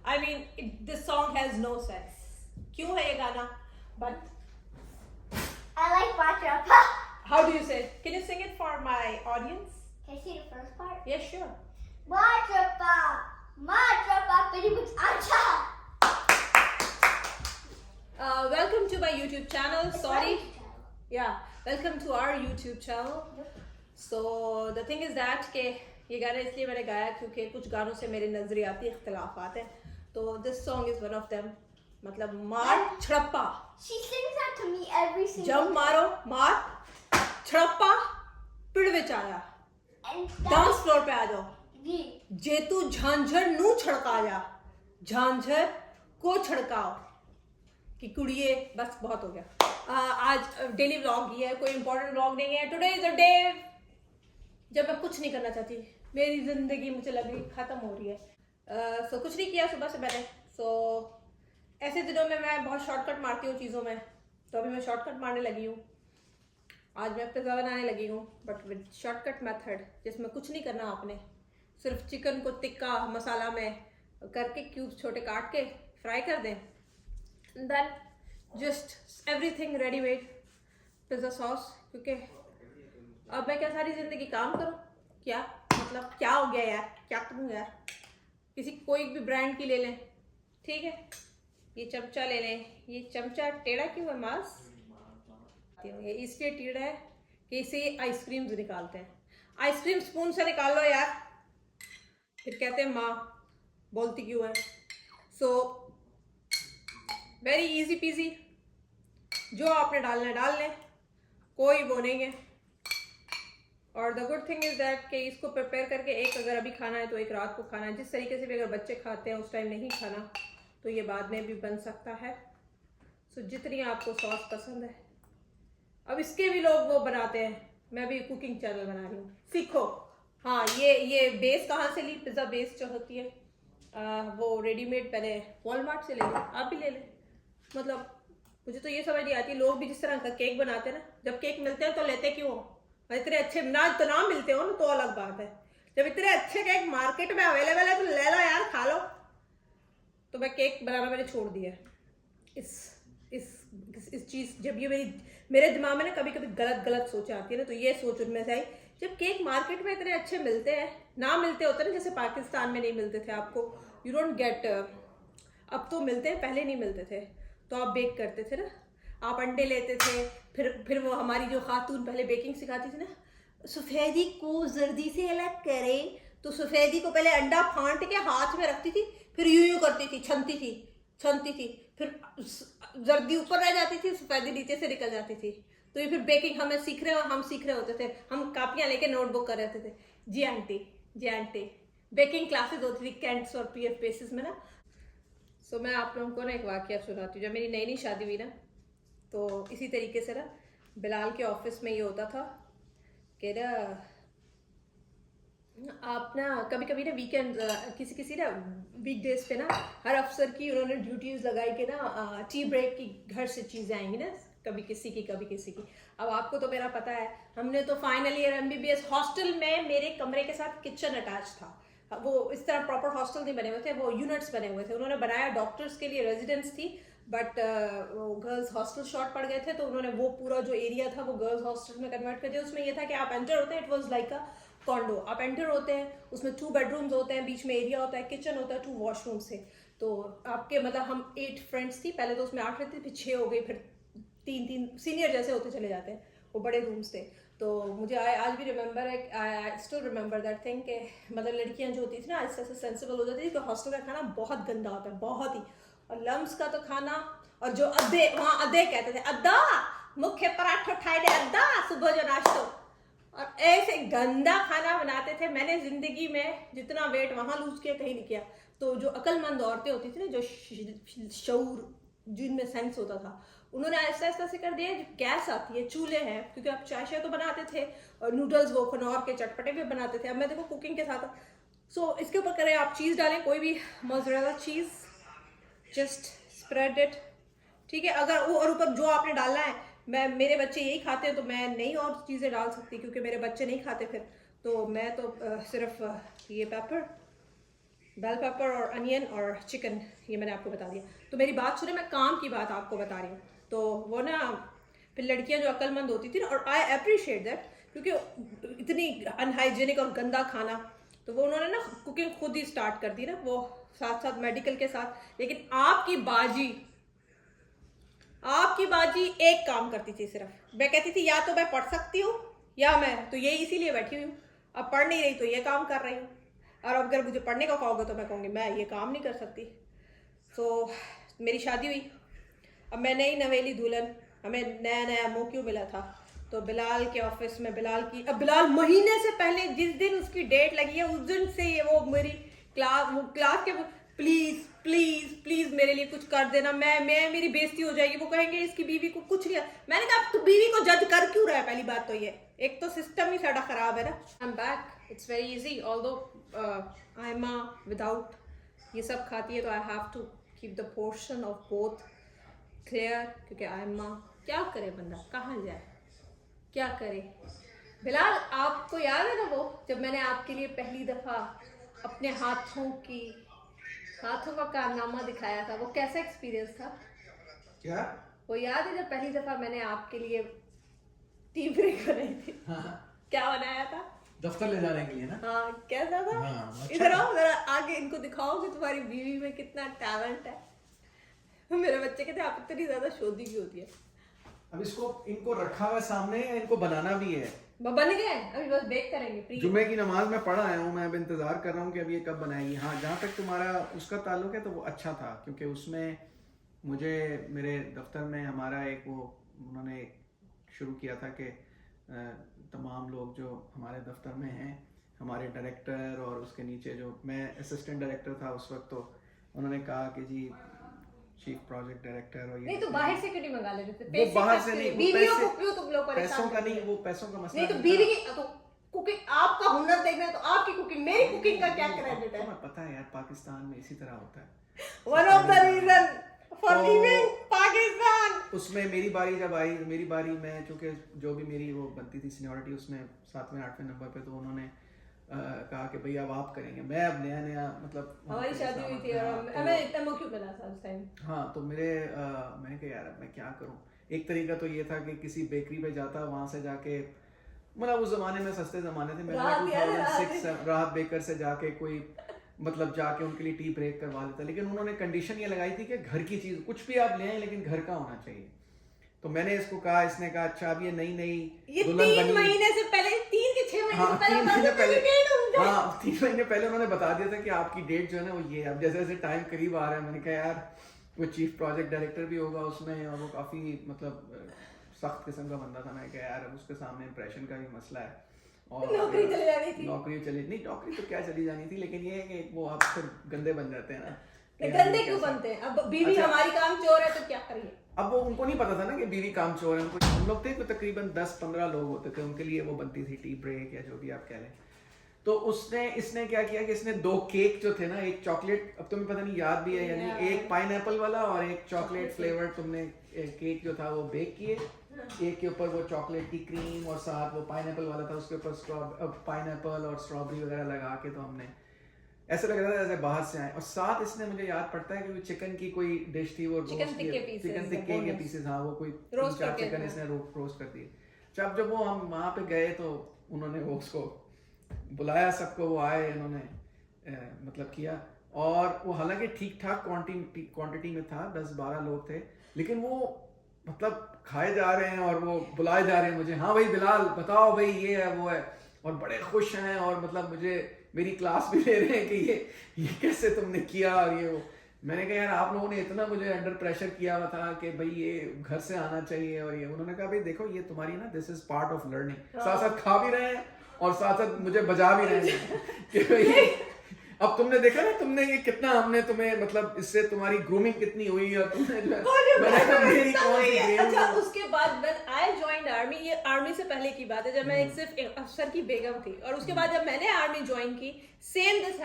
I mean, this song has no sense. क्यों है ये गाना? But I like Bachapa. how do you say it? Can you sing it for my audience? Can I see the first part? Yes, sure. Bachapa, pretty much acha. Welcome to my YouTube channel. It's Sorry. my channel. Yeah, welcome to our YouTube channel. So the thing is that कि ये गाना इसलिए मैंने गाया क्योंकि कुछ गानों से मेरे नजरियाती इख्तिलाफात हैं. तो this song is one of them. मतलब मार छड़प्पा. She sings that to me every single जब मारो मार छड़प्पा पिड़ विच आया. And डांस फ्लोर पे आ जाओ. yeah. जे तू झांझर नू छड़का जा. झांझर को छड़काओ. कि कुड़िए बस बहुत हो गया. आज डेली व्लॉग ही है, कोई इंपॉर्टेंट व्लॉग नहीं है. टुडे इज अ डे जब मैं कुछ नहीं करना चाहती. मेरी जिंदगी मुझे लग रही खत्म हो रही है. सो कुछ नहीं किया सुबह से मैंने. सो ऐसे दिनों में मैं बहुत शॉर्टकट मारती हूँ चीज़ों में. तो अभी मैं शॉर्टकट मारने लगी हूँ. आज मैं पिज़्ज़ा बनाने लगी हूँ बट विद शॉर्टकट मेथड, जिसमें कुछ नहीं करना आपने. सिर्फ चिकन को टिक्का मसाला में करके क्यूब्स छोटे काट के फ्राई कर दें. Then just everything readymade pizza sauce. क्योंकि अब मैं क्या सारी ज़िंदगी काम करूँ? क्या मतलब क्या हो गया यार? क्या करूँ यार? किसी कोई भी ब्रांड की ले लें, ठीक है. ये चमचा ले लें. ये चमचा टेढ़ा क्यों है मास? ये इसलिए टेढ़ा है कि इसे आइसक्रीम से निकालते हैं. आइसक्रीम स्पून से निकाल लो यार. फिर कहते हैं माँ बोलती क्यों है. So very easy PG. जो आपने डालना है डाल लें, कोई वो नहीं है. और the good thing is that कि इसको प्रिपेयर करके एक अगर अभी खाना है तो एक रात को खाना है. जिस तरीके से भी अगर बच्चे खाते हैं उस टाइम नहीं खाना तो ये बाद में भी बन सकता है. सो जितनी आपको सॉस पसंद है. अब इसके भी लोग वो बनाते हैं. मैं भी कुकिंग चैनल बना रही हूँ, सीखो. हाँ, ये बेस कहाँ से ली? पिज़्ज़ा बेस जो होती है वो रेडीमेड पहले वॉलमार्ट से ले लें. आप भी ले लें. मतलब मुझे तो ये समझ नहीं आती, लोग भी जिस तरह का केक बनाते हैं ना, जब केक मिलते हैं तो लेते क्यों हो? इतने अच्छे ना तो ना मिलते हो ना तो अलग बात है. जब इतने अच्छे केक मार्केट में अवेलेबल है तो ले लो यार, खा लो. तो मैं केक बनाना मैंने छोड़ दिया. इस चीज़ जब ये मेरे दिमाग में ना कभी कभी गलत सोच आती है ना, तो ये सोच उनमें से आई. जब केक मार्केट में इतने अच्छे मिलते हैं, ना मिलते होते ना, जैसे पाकिस्तान में नहीं मिलते थे आपको, यू डोंट गेट. अब तो मिलते हैं, पहले नहीं मिलते थे. तो आप बेक करते थे ना, आप अंडे लेते थे. फिर वो हमारी जो खातून पहले बेकिंग सिखाती थी ना, सफ़ेदी को जर्दी से अलग करें. तो सफ़ेदी को पहले अंडा फांट के हाथ में रखती थी, फिर यूं करती थी, छनती थी. फिर जर्दी ऊपर रह जाती थी, सफ़ेदी नीचे से निकल जाती थी. तो ये फिर बेकिंग हम सीख रहे होते थे. हम कापियाँ लेके नोटबुक कर रहे थे. जी आंटी बेकिंग क्लासेस होती थी कैंट्स और पीएफ बेसिस में ना. सो मैं आप लोगों को ना एक वाकया सुनाती हूँ. जब मेरी नई शादी हुई ना, तो इसी तरीके से ना बिलाल के ऑफिस में ये होता था कि ना आप ना कभी ना वीकेंड किसी ना वीकडेज पे ना हर अफसर की उन्होंने ड्यूटीज लगाई कि ना टी ब्रेक की घर से चीज़ें आएंगी ना, कभी किसी की. अब आपको तो मेरा पता है, हमने तो फाइनल ईयर MBBS हॉस्टल में मेरे कमरे के साथ किचन अटैच था. वो इस तरह प्रॉपर हॉस्टल नहीं बने हुए थे, वो यूनिट्स बने हुए थे. उन्होंने बनाया डॉक्टर्स के लिए, रेजिडेंस थी, बट वो गर्ल्स हॉस्टल शॉर्ट पड़ गए थे. तो उन्होंने वो पूरा जो एरिया था वो गर्ल्स हॉस्टल में कन्वर्ट कर दिया. उसमें ये था कि आप एंटर होते हैं, it was like a condor. आप एंटर होते हैं, उसमें 2 बेडरूम्स होते हैं, बीच में एरिया होता है, किचन होता है, 2 वॉशरूम्स थे. तो आपके मतलब हम 8 फ्रेंड्स थी पहले, तो उसमें 8 रहती थी, फिर 6 हो गई, फिर 3 सीनियर जैसे होते चले जाते हैं. वो बड़े रूम्स थे. तो मुझे आज भी रिमेंबर है, I still remember that thing कि मतलब लड़कियां जो होती थी ना ऐसे सेंसिबल हो जाती थी कि हॉस्टल का खाना बहुत गंदा होता है, बहुत ही. और लम्स का तो खाना, और जो अद्दे, वहाँ अद्दे कहते थे, अद्दा मुख्य पराठा उठाए दे अद्दा, सुबह जो नाश्तो. और ऐसे गंदा खाना बनाते थे. मैंने जिंदगी में जितना वेट वहाँ लूज किया कहीं नहीं किया. तो जो अक्लमंद औरतें होती थी ना, जो शऊर जिनमें सेंस होता था, उन्होंने ऐसा से कर दिया. गैस आती है, चूल्हे हैं, क्योंकि आप चाय तो बनाते थे, और नूडल्स वो खनौर के चटपटे भी बनाते थे. अब मैं देखो कुकिंग के साथ. सो इसके ऊपर करें आप चीज़ डालें, कोई भी mozzarella cheese, just spread it, ठीक है. अगर वो और ऊपर जो आपने डालना है, मेरे बच्चे यही खाते हैं तो मैं नहीं और चीज़ें डाल सकती, क्योंकि मेरे बच्चे नहीं खाते फिर. तो मैं तो सिर्फ ये बेल पेपर और अनियन और चिकन ये मैंने आपको बता दिया। तो मेरी बात सुने, मैं काम की बात आपको बता रही हूँ। तो वो ना फिर लड़कियां जो अक्लमंद होती थी ना, और आई अप्रिशिएट दैट, क्योंकि इतनी अनहाइजीनिक और गंदा खाना, तो वो उन्होंने ना कुकिंग खुद ही स्टार्ट कर दी ना, वो साथ साथ मेडिकल के साथ। लेकिन आपकी बाजी एक काम करती थी सिर्फ, मैं कहती थी या तो मैं पढ़ सकती हूँ या मैं तो ये इसीलिए बैठी हुई हूँ, अब पढ़ नहीं रही तो ये काम कर रही हूँ, और अगर मुझे पढ़ने का कहोगे तो मैं कहूँगी मैं ये काम नहीं कर सकती। तो मेरी शादी हुई, अब मैं नई नवेली दुल्हन, हमें नया नया मौक्यू मिला था। तो बिलाल के ऑफिस में बिलाल महीने से पहले जिस दिन उसकी डेट लगी है उस दिन से ये वो मेरी क्लास के प्लीज प्लीज प्लीज मेरे लिए कुछ कर देना, मैं मेरी बेइज्जती हो जाएगी, वो कहेंगे इसकी बीवी को कुछ नहीं। मैंने कहा तू बीवी को जज कर क्यों रहा है? पहली बात तो ये, एक तो सिस्टम ही सारा खराब है ना। I am back, it's very easy, although I am without ये सब खाती है तो I have to keep the portion of both clear, क्योंकि आई एम क्या करे बंदा, कहाँ जाए, क्या करे। बिलाल आपको याद है ना वो जब मैंने आपके लिए पहली दफा अपने हाथों का कारनामा दिखाया था, वो कैसा एक्सपीरियंस था? क्या? वो याद है जब पहली दफा मैंने आपके लिए टी ब्रेक बनाई थी? हाँ। क्या बनाया था? दफ्तर ले जाने के लिए ना? हाँ, कैसा था? हाँ, अच्छा। इधर आओ, जरा आगे इनको दिखाओ कि तुम्हारी बीवी में कितना टैलेंट है। मेरे बच्चे कहते आप इतनी ज्यादा शोधी क्यों होती है? अब इनको रखा हुआ सामने, इनको बनाना भी है। बन गए, अभी बस बेक करेंगे। जुम्मे की नमाज में पढ़ आया हूँ मैं, अब इंतजार कर रहा हूँ कि अब ये कब बनाएगी। हाँ, जहाँ तक तुम्हारा उसका ताल्लुक है तो वो अच्छा था, क्योंकि उसमें मुझे मेरे दफ्तर में हमारा एक वो उन्होंने शुरू किया था कि तमाम लोग जो हमारे दफ्तर में हैं, हमारे डायरेक्टर और उसके नीचे जो मैं असिस्टेंट डायरेक्टर था उस वक्त, तो उन्होंने कहा कि जी चीफ प्रोजेक्ट डायरेक्टर और ये नहीं तो बाहर से क्यों नहीं मंगा लेते थे? वो बाहर से नहीं, बीवियों को क्यों तुम लोग पैसों का नहीं, वो पैसों का मसला नहीं तो बीवी की तो कुकिंग, आपका हुनर देखना है तो आपकी कुकिंग, मेरी कुकिंग का क्या क्रेडिट है? तुम्हें पता है यार, पाकिस्तान में इसी तरह होता है। One of the reason for leaving Pakistan. उसमें मेरी बारी जब आई, मेरी बारी में चूंकि जो भी मेरी वो बनती थी सीनियरिटी उसमें 7वें 8वें नंबर पे, तो उन्होंने कहा कि भाई अब आप करेंगे। मैं अब नया मतलब हमारी शादी हुई थी और हमें इतना मौका मिला था उस टाइम। हाँ, तो मैंने कहा यार अब मैं क्या करूँ। एक तरीका तो ये था कि किसी बेकरी पे जाता, वहां से जाके, मतलब उस जमाने में सस्ते जमाने थे, मैं 2006 राहत बेकर से जाके कोई मतलब जाके उनके लिए टी ब्रेक करवा लेता। लेकिन उन्होंने कंडीशन ये लगाई थी कि घर की चीज कुछ भी आप ले आए लेकिन घर का होना चाहिए। तो मैंने इसको कहा, इसने कहा अच्छा अब ये नई ये 3 महीने से पहले, 3 के 6 महीने से पहले, हाँ 3 महीने पहले उन्होंने बता दिया था कि आपकी डेट जो है ना वो ये। अब जैसे जैसे टाइम करीब आ रहा है, मैंने कहा यार वो चीफ प्रोजेक्ट डायरेक्टर भी होगा उसमें और वो काफी मतलब सख्त किस्म का बंदा था। मैं कहा यार अब उसके सामने इंप्रेशन का भी मसला है और नौकरी चली जानी थी। नौकरी तो क्या चली जानी थी, लेकिन ये है कि वो आप फिर गंदे बन जाते हैं ना। गंदे क्यों बनते हैं? अब बीवी हमारी काम चोर है तो क्या करिए? अब वो उनको नहीं पता था ना कि बीवी काम चोर है। हम लोग थे तो तकरीबन 10-15 लोग होते थे, उनके लिए वो बनती थी टी ब्रेक या जो भी आप कह लें। तो इसने क्या किया कि इसने 2 केक जो थे ना, एक चॉकलेट, अब तुम्हें पता नहीं याद भी है या नहीं, एक पाइनएप्पल वाला और एक चॉकलेट फ्लेवर्ड तुमने केक जो था वो बेक किए। एक के ऊपर वो चॉकलेट की क्रीम और साथ वो पाइनएप्पल वाला था, उसके ऊपर पाइनएप्पल और स्ट्रॉबेरी वगैरह लगा के, तो हमने ऐसा लग रहा था जैसे बाहर से आए। और साथ इसने, मुझे याद पड़ता है कि वो चिकन की कोई डिश थी, वो चिकन टिक्के के पीसेस, हाँ वो कोई 3-4 चिकन इसने रोस्ट कर दिए। जब वो हम वहाँ पे गए तो उन्होंने वो उसको बुलाया, सबको वो आए, इन्होंने मतलब किया। और वो हालांकि ठीक ठाक क्वांटिटी में था, 10-12 लोग थे, लेकिन वो मतलब खाए जा रहे हैं और वो बुलाए जा रहे हैं मुझे, हाँ भाई बिलाल बताओ भाई ये है वो है, और बड़े खुश हैं और मतलब मुझे मेरी क्लास भी ले रहे हैं कि ये कैसे तुमने किया और ये वो। मैंने कहा यार आप लोगों ने इतना मुझे अंडर प्रेशर किया हुआ था कि भाई ये घर से आना चाहिए और ये। उन्होंने कहा भाई देखो ये तुम्हारी ना, this is part of learning. साथ साथ खा भी रहे हैं और साथ साथ मुझे बजा भी रहे हैं कि भाई अब तुमने देखा ना तुमने ये कितना, हमने तुम्हें मतलब इससे तुम्हारी ग्रूमिंग कितनी हुई और तुमने जो है अच्छा उसके बाद when I joined army, ये आर्मी से पहले की बात है जब मैं सिर्फ एक अफसर की बेगम थी, और उसके बाद जब मैंने आर्मी ज्वाइन की, same this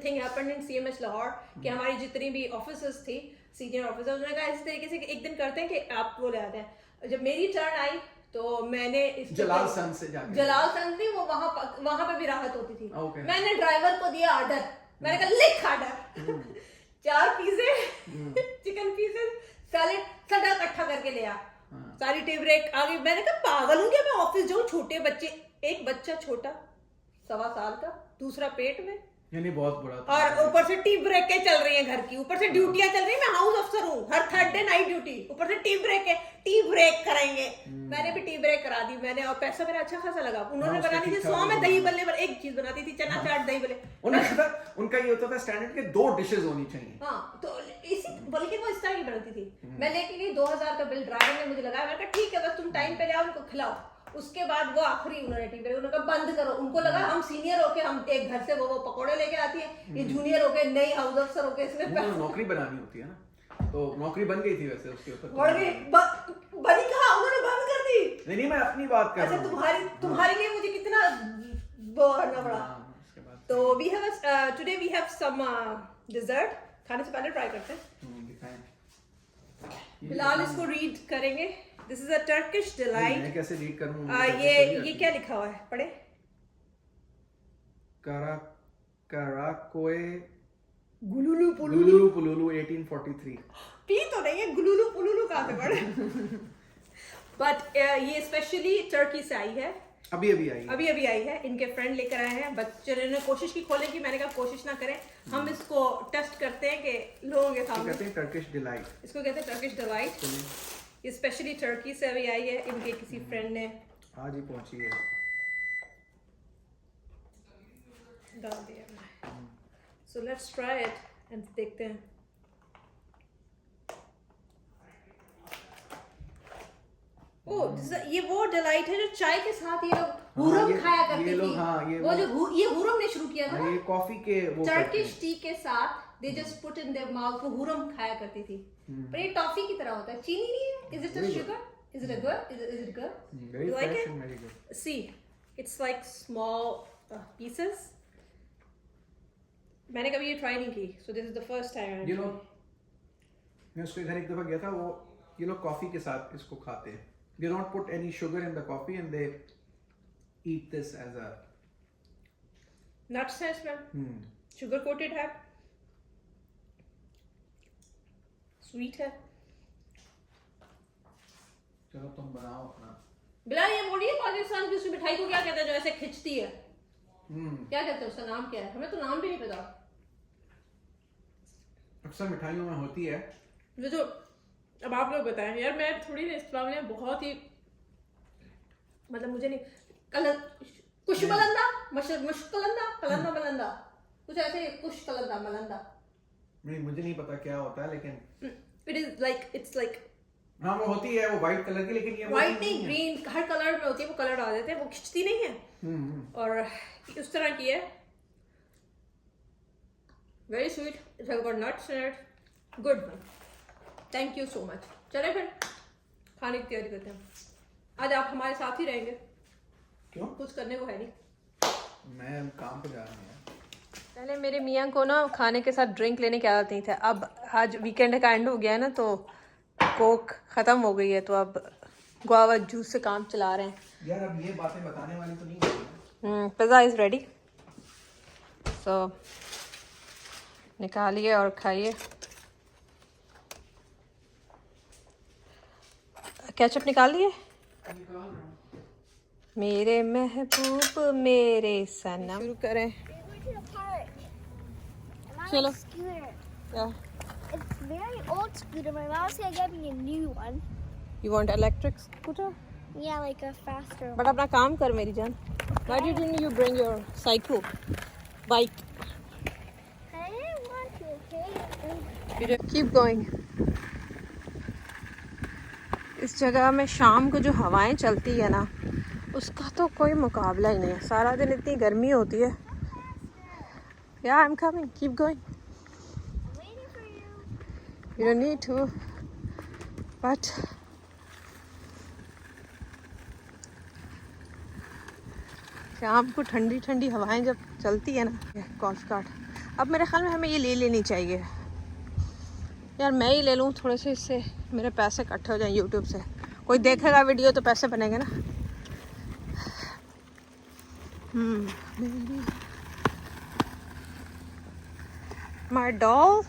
thing happened in CMH Lahore कि हमारी जितनी भी ऑफिसर्स थी, सीनियर ऑफिसर, उन्होंने कहा इस तरीके से एक दिन करते हैं कि आप वो ले आते हैं। जब मेरी टर्न आई तो मैंने जलाल सन से जाके जलाल सन नहीं, वो वहां पे भी राहत होती थी। Okay. मैंने ड्राइवर को दिया ऑर्डर, मैंने कहा लिख ऑर्डर 4 पीसे चिकन पीसेस सैलेड सदा इकट्ठा करके ले आ। सारी टी ब्रेक आ गई। मैंने कहा पागल हूँ क्या मैं ऑफिस जाऊँ? छोटे बच्चे, एक बच्चा छोटा 1.25 साल का, दूसरा पेट में, यानी बहुत बुरा था। और ऊपर से टी ब्रेक के चल रही है घर की, ऊपर से ड्यूटियां चल रही है। मैं हाउस अफसर हूँ, हर थर्ड डे नाइट ड्यूटी, ऊपर से टी ब्रेक है, टी ब्रेक कराएंगे। मैंने भी टी ब्रेक करा दी मैंने, और पैसा मेरा अच्छा खासा लगा। उन्होंने बनानी थी 100 में दही बल्ले, एक चीज बनाती थी चना चाट दही बल्ले। उनका ये होता था स्टैंडर्ड के 2 डिशेस होनी चाहिए। हाँ, तो इसी बल्कि वो इस तरह की बनती थी। मैं लेके गई 2000 का बिल ड्राइवर ने मुझे लगाया। मैंने कहा ठीक है बस तुम टाइम पे ले आओ, उनको खिलाओ। उसके बाद वो आखिरी उन्होंने टी ब्रेक, उन्होंने कहा बंद करो। उनको लगा हम सीनियर होके हम एक घर से वो पकौड़े लेके आती है, ये जूनियर होके नई हाउस अफसर होके इसमें नौकरी बनानी होती है ना, तो नौकरी बन गई थी वैसे उसके ऊपर। बढ़ गई, बनी कहा, उन्होंने बंद कर दी। नहीं मैं अपनी बात कर रहा हूँ। अच्छा तुम्हारे लिए मुझे कितना वो करना पड़ा। तो we have today we have some dessert. खाने से पहले ट्राई करते हैं। बिलाल इसको रीड करेंगे। This is a Turkish delight. मैं कैसे रीड करूँ? ये क्या लिखा हुआ है, पढ़े। कराकोए गुलुलु पुलुलु 1843। पी तो नहीं है, गुलुलु पुलुलु कहाँ से पढ़े? बट ये स्पेशली टर्की से आई है, अभी आई है। इनके फ्रेंड लेकर आए हैं। बच्चे ने कोशिश की खोलने की, मैंने कहा कोशिश ना करें, हम इसको टेस्ट करते हैं कि लोगों के सामने। कहते हैं टर्किश डिलाइट, इसको कहते हैं टर्किश डिलाइट। ये स्पेशली टर्की से अभी आई है, इनके किसी फ्रेंड ने आज ही पहुंची है। डाल दिया। So let's try it and देखते हैं। ये वो डिलाइट है जो चाय के साथ ये लोग हुरम खाया करते थे। वो जो ये हुरम ने शुरू किया था ना, ये कॉफी के वो टर्किश टी के साथ they just put in their mouth, वो हुरम खाया करती थी। पर ये टॉफी की तरह होता है, चीनी नहीं है। Is it a sugar? Is it good? Is it good? very fresh and very good. See, it's like small pieces. मैंने कभी ये ट्राई नहीं की, so this is the first time. You know, मैं उसके घर एक दफा गया था, वो ये लोग कॉफी के साथ इसको खाते हैं। They don't put any sugar in the coffee and they eat this as a nuts है इसमें, sugar coated है, sweet है। चलो तुम बनाओ अपना। बिलाल ये बोलिए पाकिस्तान की उस मिठाई को क्या कहते हैं जो ऐसे खिंचती है? क्या कहते हैं उसका नाम क्या है? हमें तो नाम भी नहीं पता। अक्सर मिठाइयों में होती है ये जो, अब आप लोग बताएं यार, मैं थोड़ी ना इस मामले में बहुत ही, मतलब मुझे नहीं कुछ मलंदा कलंदा मलंदा कुछ ऐसे, कुछ कलंदा मलंदा नहीं, मुझे नहीं पता क्या होता है, लेकिन इट्स लाइक हाँ वो होती है, वो व्हाइट कलर की, लेकिन ये व्हाइट नहीं, ग्रीन, हर कलर में होती है। वो कलर डाल देते हैं, वो खिंचती नहीं है। और उस तरह की है, very sweet, it has got nuts in it, good one, thank you so much. चले फिर खाने की तैयारी करते हैं। आज आप हमारे साथ ही रहेंगे? क्यों? कुछ करने को है नहीं, मैं काम पे जा रहा हूँ। पहले मेरे मियाँ को ना खाने के साथ ड्रिंक लेने की आदत नहीं था। अब आज वीकेंड का एंड हो गया है ना, तो कोक ख़त्म हो गई है, तो अब गुआवा जूस से काम चला रहे हैं। यार अब ये बातें बताने वाली तो नहीं है। पिज़्ज़ा इज़ रेडी, सो निकालिए और खाइए। केचप निकाल लिए? मेरे महबूब मेरे सनम। शुरू करें, चलो। Yeah. It's very old scooter. My mom's gonna get me a new one. You want electric scooter? Yeah, like a faster one. But अपना काम कर मेरी जान। Why didn't you bring your cycle, bike? I didn't want to. Okay. Keep going. इस जगह में शाम को जो हवाएं चलती है ना, उसका तो कोई मुकाबला ही नहीं है। सारा दिन इतनी गर्मी होती है। Yeah, I'm coming. Keep going. You don't need to, but शाम को ठंडी ठंडी हवाएं जब चलती है ना, कॉस्ट कार्ड। अब मेरे ख्याल में हमें ये ले लेनी चाहिए यार, मैं ही ले लूँ थोड़े से, इससे मेरे पैसे इकट्ठे हो जाएं यूट्यूब से। कोई देखेगा वीडियो तो पैसे बनेंगे ना। My doll.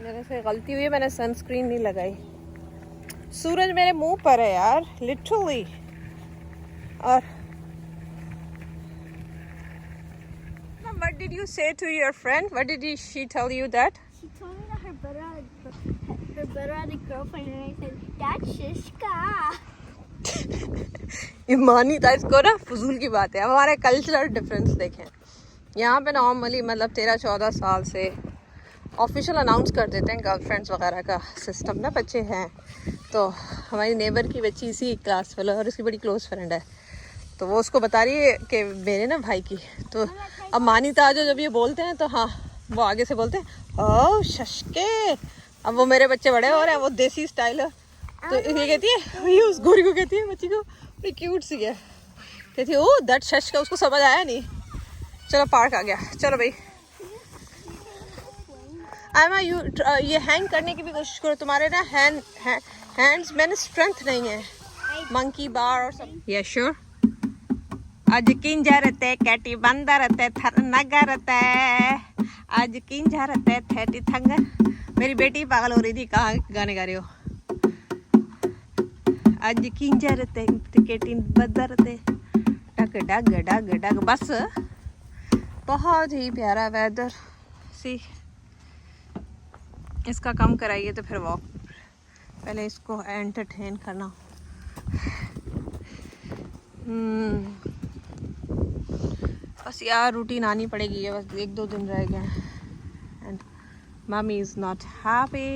मेरे से गलती हुई है, मैंने सनस्क्रीन नहीं लगाई। सूरज मेरे मुंह पर है यार, लिटरली। और what did you say to your friend? What did she tell you that? She told me that her brother had a girlfriend, and I said, "That's Shishka." ये मानी था इसको ना, फजूल की बात है। अब हमारे कल्चरल डिफरेंस देखें। यहाँ पे नॉर्मली मतलब 13-14 साल से ऑफिशियल अनाउंस कर देते हैं गर्लफ्रेंड्स वगैरह का सिस्टम ना, बच्चे हैं। तो हमारी नेबर की बच्ची इसी क्लास वाला और उसकी बड़ी क्लोज फ्रेंड है, तो वो उसको बता रही है कि मेरे ना भाई की। तो अब मानीता जो जब ये बोलते हैं तो हाँ, वो आगे से बोलते हैं ओह शशके। अब वो मेरे बच्चे बड़े हो रहे हैं, वो देसी स्टाइल है। तो ये कहती है, ये उस गोरी को कहती है, बच्ची को, बड़ी क्यूट सी है, कहती है ओह दैट शशका। उसको समझ आया नहीं। चलो पार्क आ गया, चलो भाई। आयमा ये हैंग करने की भी कोशिश करो, तुम्हारे ना हैंड्स में ना स्ट्रेंथ नहीं है। मंकी बार और सब। Yes sure. आज किंजा रहते कैटी बंदा रहते थर नगा रहता है। आज किंजा रहते थैटी थंगा। मेरी बेटी पागल हो रही थी, कहाँ गाने गा रही हो। आज किंजा रहते कैटी बंदा रहते डग डग डग डग। बस बहुत ही प्यारा वेदर। सी इसका कम कराइए तो फिर वॉक। पहले इसको एंटरटेन करना। बस यार रूटीन आनी पड़ेगी, बस 1-2 दिन रह गए and mummy is not happy.